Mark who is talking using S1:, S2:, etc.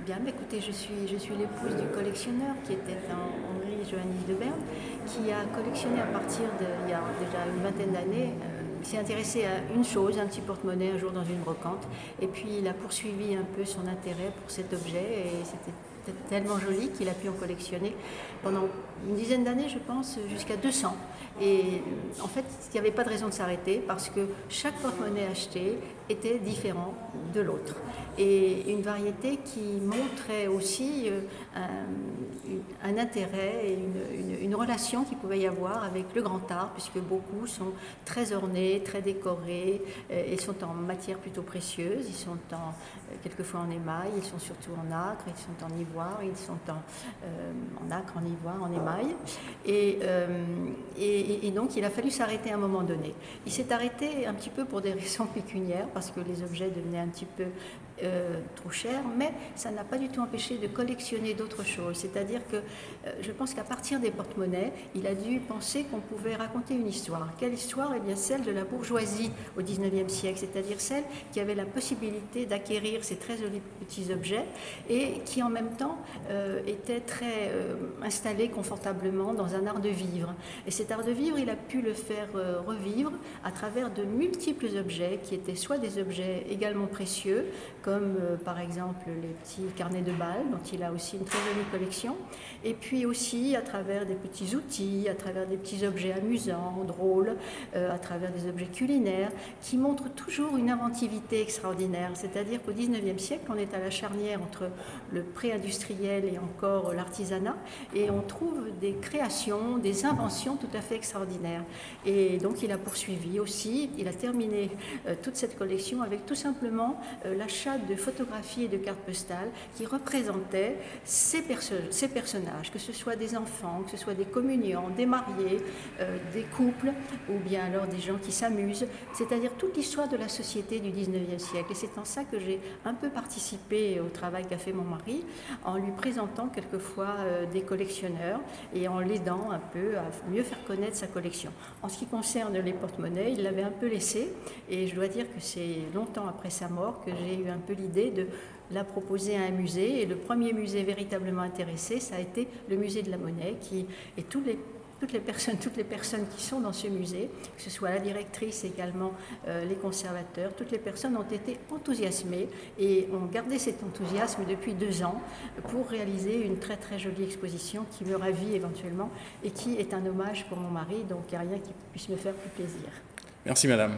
S1: Bien, mais écoutez, je suis l'épouse du collectionneur qui était Henri Johannis de Berne, qui a collectionné à partir il y a déjà une vingtaine d'années. Il s'est intéressé à une chose, un petit porte-monnaie un jour dans une brocante, et puis il a poursuivi un peu son intérêt pour cet objet, et c'était tellement joli qu'il a pu en collectionner pendant une dizaine d'années, je pense, jusqu'à 200. Et en fait, il n'y avait pas de raison de s'arrêter parce que chaque porte-monnaie acheté était différent de l'autre. Et une variété qui montrait aussi un intérêt et une relation qu'il pouvait y avoir avec le grand art, puisque beaucoup sont très ornés, très décorés, ils sont en matière plutôt précieuse, ils sont quelquefois en émail, ils sont surtout en acre, ils sont en ivoire, ils sont en acre, en ivoire, en émail. Et donc il a fallu s'arrêter à un moment donné. Il s'est arrêté un petit peu pour des raisons pécuniaires, parce que les objets devenaient un petit peu trop cher, mais ça n'a pas du tout empêché de collectionner d'autres choses. C'est-à-dire que je pense qu'à partir des porte-monnaies, il a dû penser qu'on pouvait raconter une histoire. Quelle histoire? Eh bien celle de la bourgeoisie au XIXe siècle, c'est-à-dire celle qui avait la possibilité d'acquérir ces très jolis petits objets et qui en même temps était très installée confortablement dans un art de vivre. Et cet art de vivre, il a pu le faire revivre à travers de multiples objets qui étaient soit des objets également précieux, comme par exemple les petits carnets de balles, dont il a aussi une très jolie collection, et puis aussi à travers des petits outils, à travers des petits objets amusants, drôles, à travers des objets culinaires, qui montrent toujours une inventivité extraordinaire. C'est-à-dire qu'au XIXe siècle, on est à la charnière entre le pré-industriel et encore l'artisanat, et on trouve des créations, des inventions tout à fait extraordinaires. Et donc il a poursuivi aussi, il a terminé toute cette collection avec tout simplement l'achat de photographies et de cartes postales qui représentaient ces personnages, que ce soit des enfants, que ce soit des communiants, des mariés, des couples, ou bien alors des gens qui s'amusent, c'est-à-dire toute l'histoire de la société du XIXe siècle. Et c'est en ça que j'ai un peu participé au travail qu'a fait mon mari, en lui présentant quelquefois des collectionneurs et en l'aidant un peu à mieux faire connaître sa collection. En ce qui concerne les porte-monnaies, il l'avait un peu laissé, et je dois dire que c'est longtemps après sa mort que j'ai eu un peu l'idée de la proposer à un musée. Et le premier musée véritablement intéressé, ça a été le musée de la Monnaie, et toutes les personnes qui sont dans ce musée, que ce soit la directrice, également les conservateurs, toutes les personnes ont été enthousiasmées et ont gardé cet enthousiasme depuis 2 ans pour réaliser une très très jolie exposition qui me ravit éventuellement et qui est un hommage pour mon mari, donc il n'y a rien qui puisse me faire plus plaisir.
S2: Merci madame.